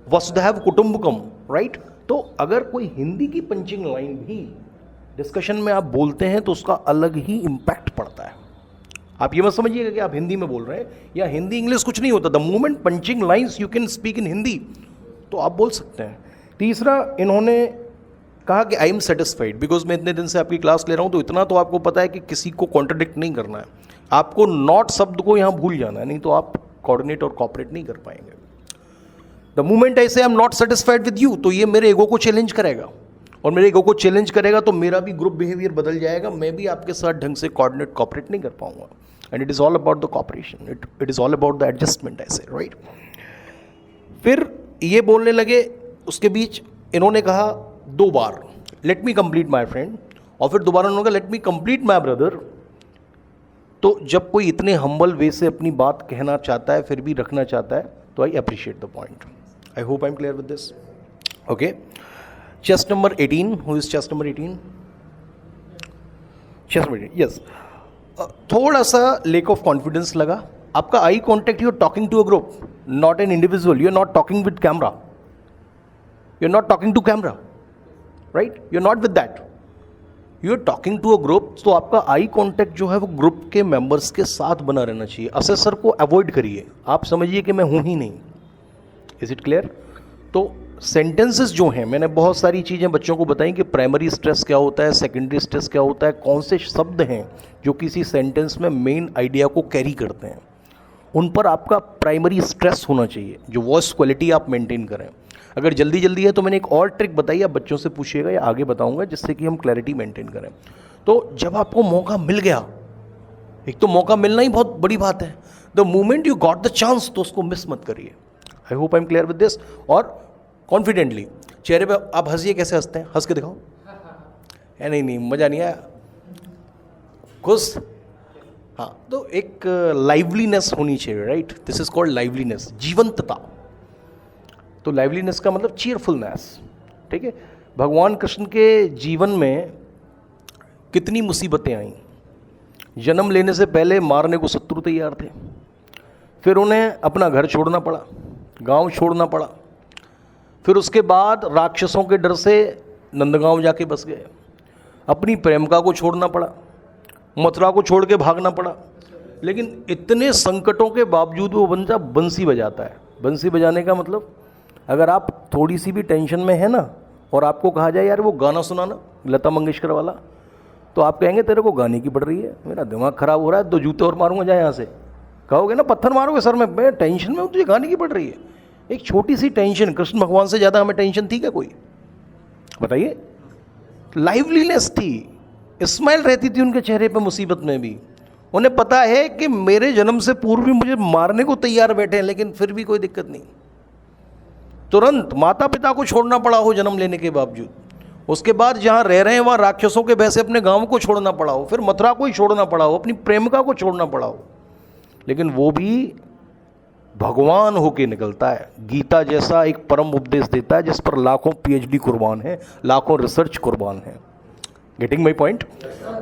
Vasudhaiva Kutumbakam, right? तो अगर कोई हिंदी की punching line भी discussion में आप बोलते हैं तो उसका अलग ही इम्पैक्ट पड़ता है. आप ये मत समझिएगा कि आप हिंदी में बोल रहे हैं या हिंदी इंग्लिश कुछ नहीं होता. The moment punching lines you can speak in Hindi, तो आप बोल सकते हैं. तीसरा, इन्होंने कहा कि आई एम सेटिस्फाइड, बिकॉज मैं इतने दिन से आपकी क्लास ले रहा हूँ, तो इतना तो आपको पता है कि किसी को कॉन्ट्रडिक्ट नहीं करना है. आपको नॉट शब्द को यहाँ भूल जाना है, नहीं तो आप कोऑर्डिनेट और कॉपरेट नहीं कर पाएंगे. द मोमेंट आई से I am not satisfied with you, तो ये मेरे ईगो को चैलेंज करेगा, और मेरे ईगो को चैलेंज करेगा तो मेरा भी ग्रुप बिहेवियर बदल जाएगा, मैं भी आपके साथ ढंग से कोऑर्डिनेट कॉपरेट नहीं कर पाऊंगा. And it is all about the cooperation, it is all about the adjustment, ऐसे, राइट? फिर ये बोलने लगे, उसके बीच इन्होंने कहा 2 बार let me complete my friend, और फिर दोबारा उन्होंने कहा let me complete my brother. तो जब कोई इतने हम्बल वे से अपनी बात कहना चाहता है फिर भी रखना चाहता है, तो I appreciate the point. I hope I am clear with this. Okay, chest number 18, who is chest number 18? Chest number 18, yes. थोड़ा सा लेक ऑफ कॉन्फिडेंस लगा. आपका eye contact, you are talking to a group, not an individual. You are not talking with camera, you are not talking to camera, right? You are not with that, you are talking to a group. तो आपका eye contact जो है वो group के members के साथ बना रहना चाहिए. असेसर को अवॉइड करिए, आप समझिए कि मैं हूं ही नहीं. Is it clear? तो सेंटेंसेस जो हैं, मैंने बहुत सारी चीज़ें बच्चों को बताई कि प्राइमरी स्ट्रेस क्या होता है, सेकेंडरी स्ट्रेस क्या होता है, कौन से शब्द हैं जो किसी सेंटेंस में मेन आइडिया को कैरी करते हैं, उन पर आपका प्राइमरी स्ट्रेस होना चाहिए. जो वॉइस क्वालिटी आप मेंटेन करें. अगर जल्दी जल्दी है तो मैंने एक और ट्रिक बताई, आप बच्चों से पूछिएगा या आगे बताऊंगा, जिससे कि हम क्लैरिटी मेंटेन करें. तो जब आपको मौका मिल गया, एक तो मौका मिलना ही बहुत बड़ी बात है, the moment you got the chance, तो उसको मिस मत करिए. आई hope I am clear with this. और कॉन्फिडेंटली चेहरे पे आप हंसिए, कैसे हंसते हैं, हंस के दिखाओ। नहीं मज़ा नहीं आया, खुश। हाँ, तो एक लाइवलीनेस होनी चाहिए, right, this is called liveliness, जीवंतता। तो लाइवलीनेस का मतलब चीयरफुलनेस, ठीक है। भगवान कृष्ण के जीवन में कितनी मुसीबतें आई। जन्म लेने से पहले मारने को शत्रु तैयार थे, फिर उन्हें अपना घर छोड़ना पड़ा, गांव छोड़ना पड़ा, फिर उसके बाद राक्षसों के डर से नंदगांव जाके बस गए, अपनी प्रेमिका को छोड़ना पड़ा, मथुरा को छोड़ के भागना पड़ा। लेकिन इतने संकटों के बावजूद वो बंदा बंसी बजाता है। बंसी बजाने का मतलब, अगर आप थोड़ी सी भी टेंशन में है ना और आपको कहा जाए यार वो गाना सुनाना लता मंगेशकर वाला, तो आप कहेंगे तेरे को गाने की पड़ रही है, मेरा दिमाग खराब हो रहा है, 2 जूते और मारूंगा जाए यहाँ से। कहोगे ना, पत्थर मारोगे सर में, मैं टेंशन में हूँ, तुझे गाने की पड़ रही है। एक छोटी सी टेंशन, कृष्ण भगवान से ज़्यादा हमें टेंशन थी क्या कोई, बताइए। लाइवलीनेस थी, स्माइल रहती थी उनके चेहरे पे मुसीबत में भी। उन्हें पता है कि मेरे जन्म से पूर्व भी मुझे मारने को तैयार बैठे हैं, लेकिन फिर भी कोई दिक्कत नहीं। तुरंत माता पिता को छोड़ना पड़ा हो जन्म लेने के बावजूद, उसके बाद जहाँ रह रहे हैं वहाँ राक्षसों के भय से अपने गांव को छोड़ना पड़ा हो, फिर मथुरा को ही छोड़ना पड़ा हो, अपनी प्रेमिका को छोड़ना पड़ा हो, लेकिन वो भी भगवान होके निकलता है। गीता जैसा एक परम उपदेश देता है जिस पर लाखों PhD कुर्बान है, लाखों रिसर्च कुर्बान है। Getting my point?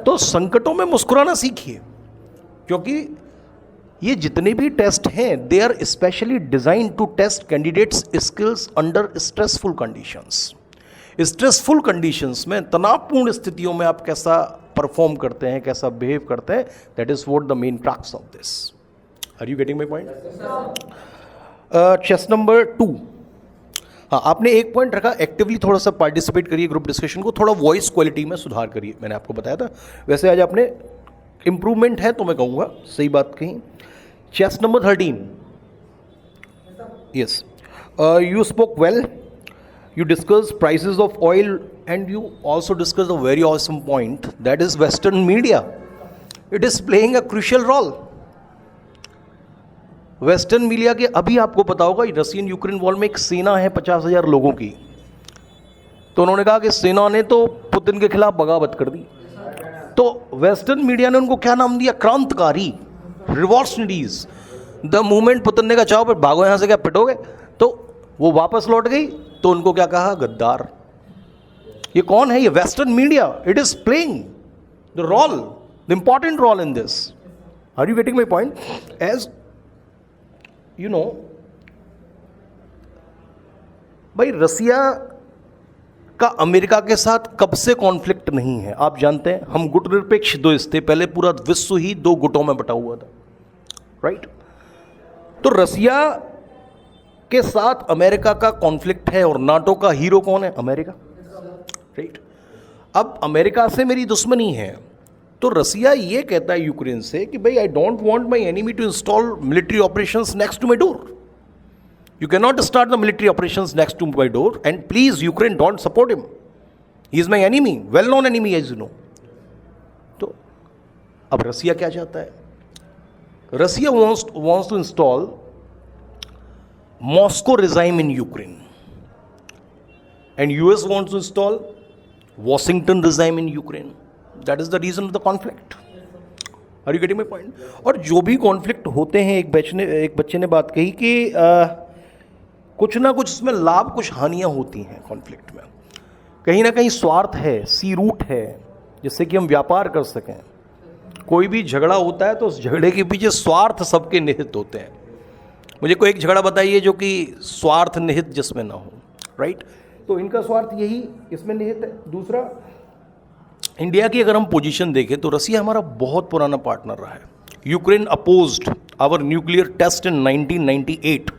तो संकटों में मुस्कुराना सीखिए, क्योंकि ये जितने भी टेस्ट हैं they are specially design to test candidates skills under stressful conditions. Stressful conditions में, तनावपूर्ण स्थितियों में आप कैसा परफॉर्म करते हैं, कैसा बिहेव करते हैं, that is what the main crux of this. Are you getting my point? Chest number 2। हाँ, आपने एक पॉइंट रखा, एक्टिवली थोड़ा सा पार्टिसिपेट करिए ग्रुप डिस्कशन को, थोड़ा वॉइस क्वालिटी में सुधार करिए, मैंने आपको बताया था। वैसे आज आपने इंप्रूवमेंट है तो मैं कहूँगा सही बात कही। Chest number 13। Yes, you spoke well, you discuss prices of oil, and you also discuss a very awesome point, that is Western media. It is playing a crucial role. Western media के, अभी आपको पता होगा Russian Ukraine war में एक सेना है 50,000 लोगों की, तो उन्होंने कहा कि सेना ने तो पुतिन के खिलाफ बगावत कर दी, तो वेस्टर्न मीडिया ने उनको क्या नाम दिया? क्रांतिकारी, रिवॉल्यूशनरीज। द मूवमेंट पुतिन ने कहा चाहो फिर भागो यहाँ से, क्या पिटोगे, तो वो वापस लौट गई, तो उनको क्या कहा? गद्दार। ये कौन है? ये western media. It is playing the role, the important role in this. Are you getting my point? As you know, भाई रसिया का अमेरिका के साथ कब से कॉन्फ्लिक्ट नहीं है आप जानते हैं। हम गुटनिरपेक्ष देश थे, पहले पूरा विश्व ही 2 गुटों में बटा हुआ था, राइट। तो रसिया के साथ अमेरिका का कॉन्फ्लिक्ट है, और नाटो का हीरो कौन है? America, right. अब अमेरिका से मेरी दुश्मनी है, तो रसिया ये कहता है यूक्रेन से कि भाई I don't want my enemy to install military operations next to my door. You cannot start the military operations next to my door, and please Ukraine don't support him. He is my enemy, well-known enemy as you know. तो अब रसिया क्या चाहता है? रसिया wants to install Moscow regime in Ukraine, and US wants to install Washington regime in Ukraine. That is the reason of the conflict. Are you getting my point? और जो भी conflict होते हैं, एक बच्चे ने बात कही कि कुछ ना कुछ इसमें लाभ, कुछ हानियां होती हैं कॉन्फ्लिक्ट में। कहीं ना कहीं स्वार्थ है, सी रूट है, जिससे कि हम व्यापार कर सकें। कोई भी झगड़ा होता है तो उस झगड़े के पीछे स्वार्थ सबके निहित होते हैं। मुझे कोई एक झगड़ा बताइए जो कि स्वार्थ निहित जिसमें ना हो, राइट। तो इनका स्वार्थ यही इसमें निहित है। दूसरा, इंडिया की अगर हम पोजीशन देखें तो रसिया हमारा बहुत पुराना पार्टनर रहा है। Ukraine opposed our nuclear test in 1998।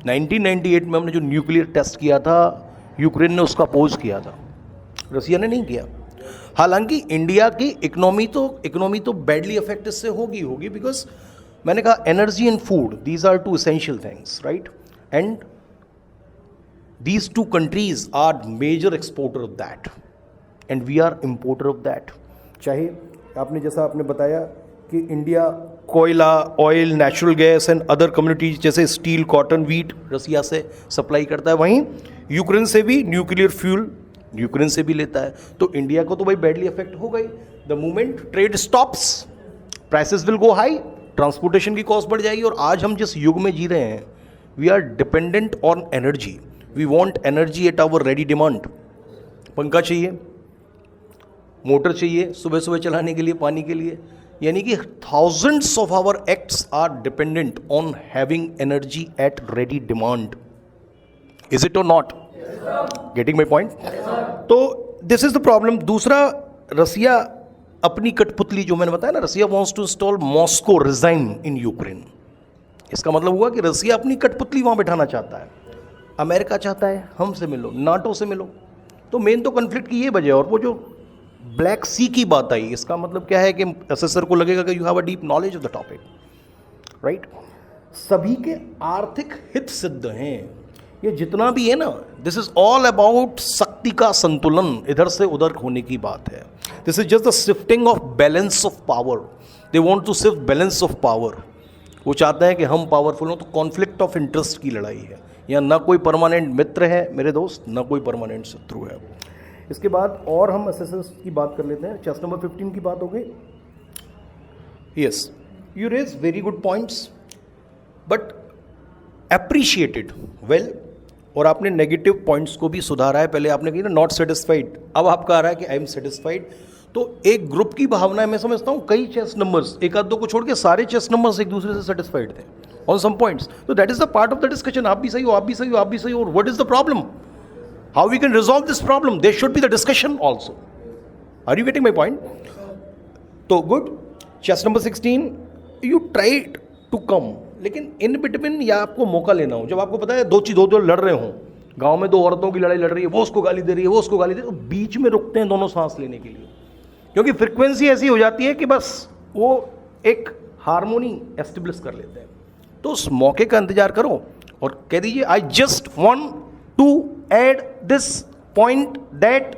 1998 में हमने जो न्यूक्लियर टेस्ट किया था, यूक्रेन ने उसका अपोज किया था, रसिया ने नहीं किया। हालांकि इंडिया की इकोनॉमी तो बैडली अफेक्ट इससे होगी, बिकॉज मैंने कहा energy and food, these are 2 essential things, right. And these 2 countries are major exporter of that, and we are importer of that. चाहे आपने जैसा आपने बताया कि इंडिया कोयला, oil, natural gas and other communities जैसे स्टील, कॉटन, वीट रसिया से supply करता है। वहीं यूक्रेन से भी न्यूक्लियर फ्यूल यूक्रेन से भी लेता है। तो इंडिया को तो भाई बैडली इफेक्ट हो गई। The moment trade stops, prices will go high, transportation की कॉस्ट बढ़ जाएगी। और आज हम जिस युग में जी रहे हैं, we are dependent on energy, we want energy at our ready demand. पंखा चाहिए, मोटर चाहिए सुबह सुबह चलाने के लिए, पानी के लिए, यानी कि thousands of our acts are dependent on having energy at ready demand. Is it और नॉट? Getting my point? तो दिस इज द प्रॉब्लम। दूसरा, रसिया अपनी कठपुतली, जो मैंने बताया ना, Russia wants to install Moscow regime in Ukraine. इसका मतलब हुआ कि रसिया अपनी कठपुतली वहां बैठाना चाहता है। अमेरिका चाहता है हमसे मिलो, नाटो से मिलो। तो मेन तो कन्फ्लिक्ट की ये वजह। और वो जो ब्लैक सी की बात आई, इसका मतलब क्या है कि असेसर को लगेगा कि you have a deep knowledge of the topic, right? सभी के आर्थिक हित सिद्ध हैं। ये जितना भी है ना, दिस इज ऑल अबाउट शक्ति का संतुलन, इधर से उधर होने की बात है। This is just the shifting of balance of power. They want to shift balance of power. वो चाहते हैं कि हम पावरफुल हों। तो कॉन्फ्लिक्ट ऑफ इंटरेस्ट की लड़ाई है। यहाँ ना कोई परमानेंट मित्र है मेरे दोस्त, ना कोई परमानेंट शत्रु है। इसके बाद और हम असेसर्स की बात कर लेते हैं। चेस नंबर 15 की बात हो गई। Yes, you raise very good points but appreciated well. और आपने नेगेटिव पॉइंट्स को भी सुधारा है। पहले आपने कही ना नॉट सेटिस्फाइड, अब आपका आ रहा है कि आई एम सेटिस्फाइड। तो एक ग्रुप की भावना है। मैं समझता हूँ कई चेस नंबर्स, एक आध दो को छोड़ के सारे चेस नंबर्स एक दूसरे से सेटिस्फाइड थे ऑन सम पॉइंट्स। तो that is the part of the discussion. आप भी सही हो, आप भी सही हो, आप भी सही हो। What is the problem? How we can resolve this problem? There should be the discussion also. Are you getting my point? तो good. Chess number 16, you tried to come, लेकिन इन बिटवीन या आपको मौका लेना हो। जब आपको पता है दो लड़ रहे हों, गांव में दो औरतों की लड़ाई लड़ रही है, वो उसको गाली दे रही है, वो उसको गाली दे रही है, तो बीच में रुकते हैं दोनों सांस लेने के लिए, क्योंकि फ्रिक्वेंसी ऐसी हो जाती है कि बस वो एक हारमोनी एस्टेब्लिश कर लेते हैं। तो उस मौके का इंतजार करो और कह दीजिए I just want to add this point that,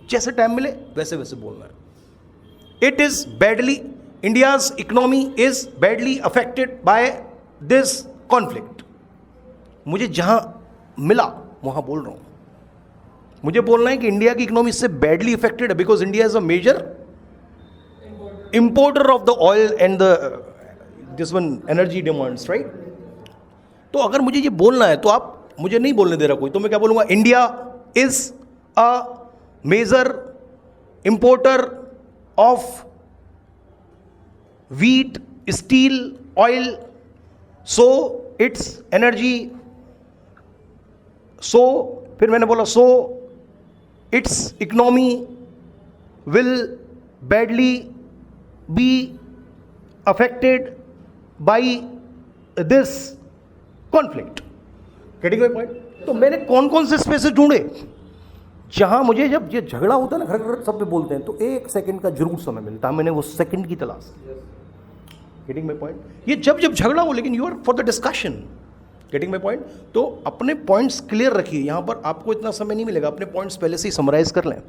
जैसे टाइम मिले वैसे वैसे बोलना है। It is badly, India's economy is badly affected by this conflict. मुझे जहां मिला वहां बोल रहा हूं। मुझे बोलना है कि इंडिया की इकोनॉमी इससे बैडली अफेक्टेड है because India is a major importer of the oil and the this one energy demands, right? तो अगर मुझे ये बोलना है तो आप मुझे नहीं बोलने दे रहा कोई, तो मैं क्या बोलूंगा? India is a major importer of wheat, steel, oil, so its energy, so फिर मैंने बोला so its economy will badly be affected by this conflict. Getting my point? तो मैंने कौन कौन से स्पेसेस ढूंढे जहां मुझे, जब ये झगड़ा होता है ना, घर सब पे बोलते हैं, तो एक सेकंड का जरूर समय मिलता है। मैंने वो सेकंड की तलाश की। Getting my point? ये जब झगड़ा हो, लेकिन you are for the discussion. Getting my point? तो अपने पॉइंट्स क्लियर रखिए। यहां पर आपको इतना समय नहीं मिलेगा, अपने पॉइंट्स पहले से ही समराइज कर लें।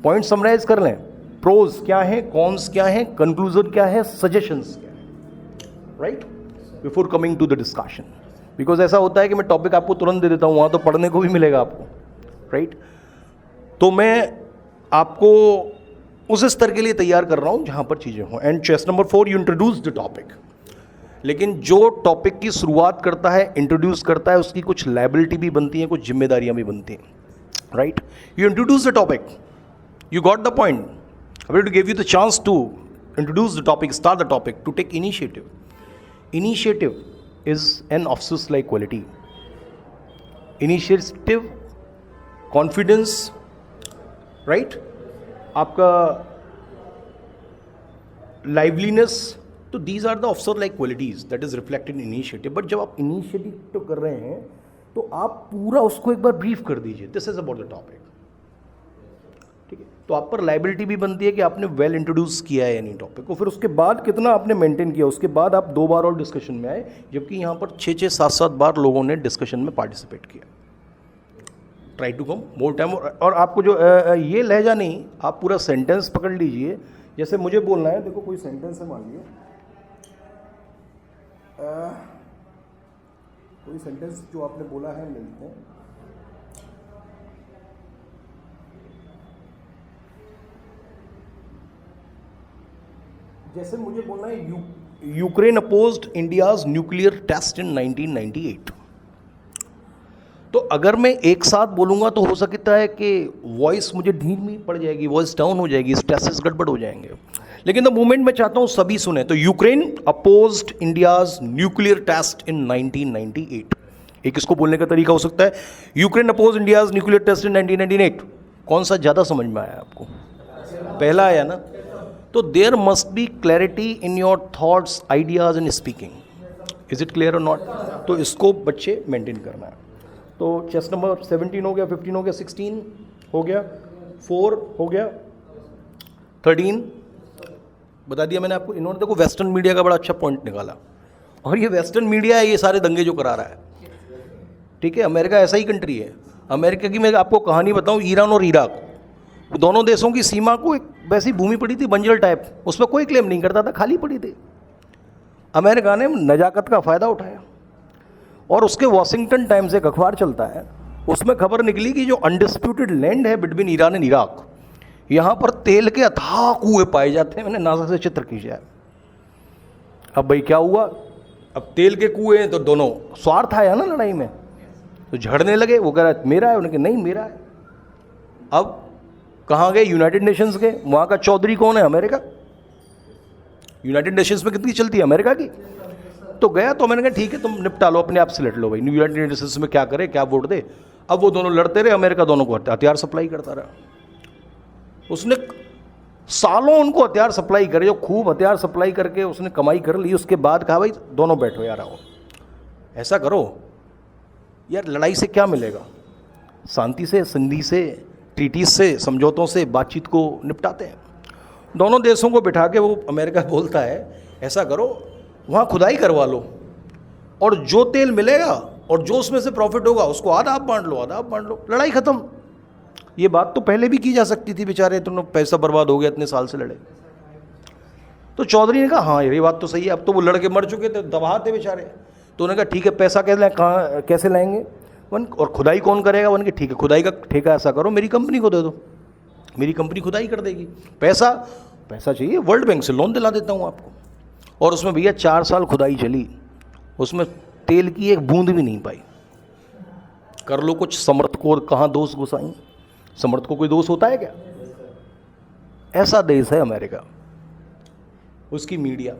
पॉइंट समराइज कर लें, प्रोज क्या है, कॉन्स क्या है, कंक्लूजन क्या है, सजेशंस क्या है, right? Before coming to the discussion. Because ऐसा होता है कि मैं टॉपिक आपको तुरंत दे देता हूं, वहां तो पढ़ने को भी मिलेगा आपको, राइट? तो मैं आपको उस स्तर के लिए तैयार कर रहा हूं जहां पर चीजें हों। And chest number 4, you introduce the topic. लेकिन जो टॉपिक की शुरुआत करता है, इंट्रोड्यूस करता है, उसकी कुछ लायबिलिटी भी बनती है, कुछ जिम्मेदारियां भी बनती हैं, right? You introduce the topic, you got the point. I will give you the chance to introduce the topic, start the topic, to take initiative. Initiative is an office like quality. Initiative, confidence, right? आपका liveliness, तो these are the officer like qualities that is reflected in initiative. But जब आप initiative तो कर रहे हैं तो आप पूरा उसको एक बार ब्रीफ कर दीजिए, this is about the topic, ठीक है? तो आप पर लाइबिलिटी भी बनती है कि आपने वेल इंट्रोड्यूस किया है यानी टॉपिक को, फिर उसके बाद कितना आपने मेंटेन किया, उसके बाद आप 2 बार और डिस्कशन में आए, जबकि यहाँ पर 6-6, 7-7 बार लोगों ने डिस्कशन में पार्टिसिपेट किया। Try to come more time. और आपको जो ये लहजा नहीं, आप पूरा सेंटेंस पकड़ लीजिए। जैसे मुझे बोलना है, देखो कोई सेंटेंस है, मान लीजिए कोई सेंटेंस जो आपने बोला है मिलते हैं। जैसे मुझे बोलना है Ukraine opposed India's nuclear test in 1998। तो अगर मैं एक साथ बोलूंगा तो हो सकता है कि वॉइस मुझे धीमी पड़ जाएगी, वॉइस डाउन हो जाएगी, स्ट्रेसेस गड़बड़ हो जाएंगे। लेकिन द मूवमेंट मैं चाहता हूं सभी सुने। तो Ukraine opposed India's nuclear test in 1998। एक इसको बोलने का तरीका हो सकता है Ukraine oppose India's nuclear test in 1998। कौन सा ज़्यादा समझ में आया आपको? पहला आया ना? तो there must be clarity in your thoughts, ideas and speaking. Is it clear और नॉट? तो इसको बच्चे मेंटेन करना है। तो चेस नंबर 17 हो गया, 15 हो गया, 16 हो गया, 4 हो गया, 13 बता दिया मैंने आपको। इन्होंने देखो वेस्टर्न मीडिया का बड़ा अच्छा पॉइंट निकाला, और ये वेस्टर्न मीडिया है ये सारे दंगे जो करा रहा है। ठीक है, अमेरिका ऐसा ही कंट्री है। अमेरिका की मैं आपको कहानी बताऊं, ईरान और इराक दोनों देशों की सीमा को एक वैसी भूमि पड़ी थी बंजर टाइप, उस पर कोई क्लेम नहीं करता था, खाली पड़ी थी। अमेरिका ने नजाकत का फ़ायदा उठाया और उसके वॉशिंगटन टाइम्स एक अखबार चलता है, उसमें खबर निकली कि जो अनडिस्प्यूटेड लैंड है बिटवीन ईरान एंड इराक, यहाँ पर तेल के अथाह कुएं पाए जाते हैं। मैंने नासा से चित्र खींचा है। अब भाई क्या हुआ? अब तेल के कुएं हैं तो दोनों स्वार्थ आया ना लड़ाई में, तो झड़ने लगे। वो कह रहा है मेरा है, उन्होंने कहा नहीं मेरा है। अब कहाँ गए? यूनाइटेड नेशंस गए। वहाँ का चौधरी कौन है? अमेरिका। यूनाइटेड नेशंस में कितनी चलती है? अमेरिका की। तो गया, तो मैंने कहा ठीक है तुम निपटा लो, अपने आप से लड़ लो भाई, यूनाइटेड नेशंस में क्या करे, क्या वोट दे। अब वो दोनों लड़ते रहे, अमेरिका दोनों को हथियार सप्लाई करता रहा। उसने सालों उनको हथियार सप्लाई करे, जो खूब हथियार सप्लाई करके उसने कमाई कर ली। उसके बाद कहा भाई दोनों बैठो यार, आओ ऐसा करो यार, लड़ाई से क्या मिलेगा, शांति से, संधि से, ट्रीटीज से, समझौतों से बातचीत को निपटाते हैं। दोनों देशों को बिठा के वो अमेरिका बोलता है ऐसा करो वहाँ खुदाई करवा लो, और जो तेल मिलेगा और जो उसमें से प्रॉफिट होगा उसको आधा आप बांट लो, आधा आप बांट लो, लड़ाई खत्म। ये बात तो पहले भी की जा सकती थी, बेचारे तुम पैसा बर्बाद हो गया, इतने साल से लड़े। तो चौधरी ने कहा हाँ ये बात तो सही है, अब तो वो लड़के मर चुके थे, दबा थे बेचारे। तो उन्होंने कहा ठीक है पैसा कैसे लाएंगे और खुदाई कौन करेगा? उनके ठीक है खुदाई का ठेका ऐसा करो मेरी कंपनी को दे दो, मेरी कंपनी खुदाई कर देगी। पैसा चाहिए, वर्ल्ड बैंक से लोन दिला देता हूँ आपको। और उसमें भैया 4 साल खुदाई चली, उसमें तेल की एक बूंद भी नहीं पाई। कर लो कुछ, समर्थ को कहाँ दोष घुसाई? समर्थ को कोई दोष होता है क्या? ऐसा देश है अमेरिका, उसकी मीडिया।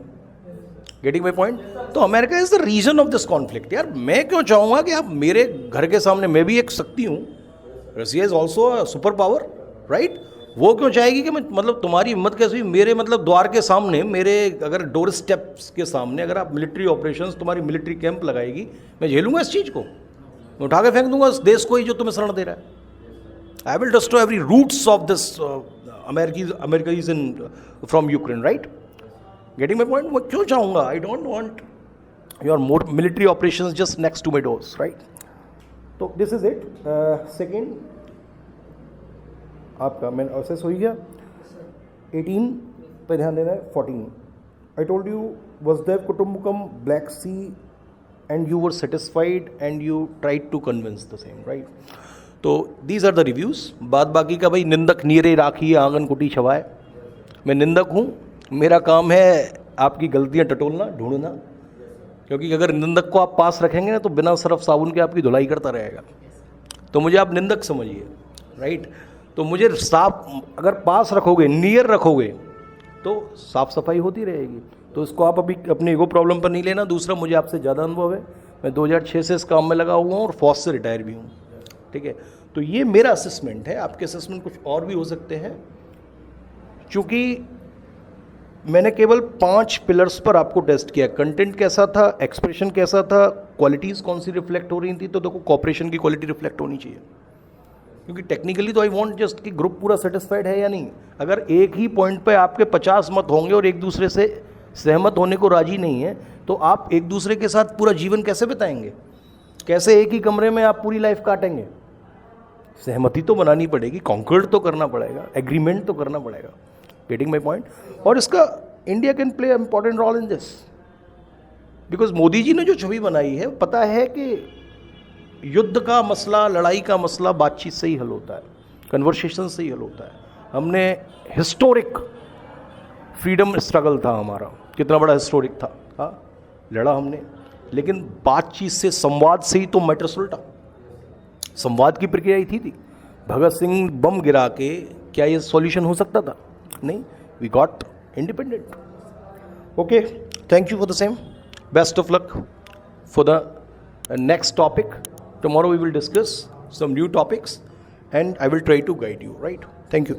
Getting my point? तो America is the reason of this conflict. यार मैं क्यों चाहूँगा कि आप मेरे घर के सामने, मैं भी एक शक्ति हूँ, Russia is also a super power, right? वो क्यों चाहेगी कि मैं मतलब तुम्हारी हिम्मत कैसे हुई मेरे मतलब द्वार के सामने, मेरे अगर डोर स्टेप्स के सामने अगर आप मिलिट्री ऑपरेशंस, तुम्हारी मिलिट्री कैंप लगाएगी, मैं झेलूंगा इस चीज़ को? मैं उठा के फेंक दूंगा उस देश को ही जो तुम्हें शरण दे रहा है। I will destroy every roots of this America in from Ukraine, right? Getting my point? मैं क्यों चाहूँगा? I don't want your more military operations just next to my doors, right? तो दिस इज इट। सेकेंड आपका man assess हो गया। 18 पे ध्यान देना है। 14 आई टोल्ड यू वसुधैव कुटुंबकम, Black Sea, and you were satisfied and you tried to convince the same, right? तो दीज आर द रिव्यूज़। बाद बाकी का भाई निंदक नीरे राखी आंगन कुटी छवाए। मैं निंदक हूँ, मेरा काम है आपकी गलतियाँ टटोलना, ढूंढना, क्योंकि अगर निंदक को आप पास रखेंगे ना तो बिना सर्फ साबुन के आपकी धुलाई करता रहेगा। तो मुझे आप निंदक समझिए, राइट? तो मुझे साफ अगर पास रखोगे, नियर रखोगे, तो साफ सफाई होती रहेगी। तो इसको आप अभी अपने ईगो प्रॉब्लम पर नहीं लेना। दूसरा, मुझे आपसे ज़्यादा अनुभव है, मैं 2006 से इस काम में लगा हुआ हूँ और फौज से रिटायर भी हूँ, ठीक है? तो ये मेरा असेसमेंट है, आपके असेसमेंट कुछ और भी हो सकते हैं। चूँकि मैंने केवल 5 पिलर्स पर आपको टेस्ट किया। कंटेंट कैसा था, एक्सप्रेशन कैसा था, क्वालिटीज़ कौन सी रिफ्लेक्ट हो रही थी। तो देखो कॉपरेशन की क्वालिटी रिफ्लेक्ट होनी चाहिए, क्योंकि टेक्निकली तो आई वांट जस्ट कि ग्रुप पूरा सेटिस्फाइड है या नहीं। अगर एक ही पॉइंट पे आपके 50 मत होंगे और एक दूसरे से सहमत होने को राजी नहीं है, तो आप एक दूसरे के साथ पूरा जीवन कैसे बिताएंगे? कैसे एक ही कमरे में आप पूरी लाइफ काटेंगे? सहमति तो बनानी पड़ेगी, कॉन्कर्ड तो करना पड़ेगा, एग्रीमेंट तो करना पड़ेगा। Getting my point? और इसका India can play important role in this. Because Modi ji ने जो छवि बनाई है, पता है कि युद्ध का मसला, लड़ाई का मसला बातचीत से ही हल होता है, कन्वर्सेशन से ही हल होता है। हमने हिस्टोरिक फ्रीडम स्ट्रगल था हमारा, कितना बड़ा हिस्टोरिक था, हाँ लड़ा हमने, लेकिन बातचीत से, संवाद से ही तो मैटर सुलटा। संवाद की प्रक्रिया ही थी। भगत सिंह बम गिरा के क्या ये सॉल्यूशन हो सकता था? नहीं, we got independent. Okay, thank you for the same, best of luck for the next topic. Tomorrow we will discuss some new topics and I will try to guide you, right? Thank you.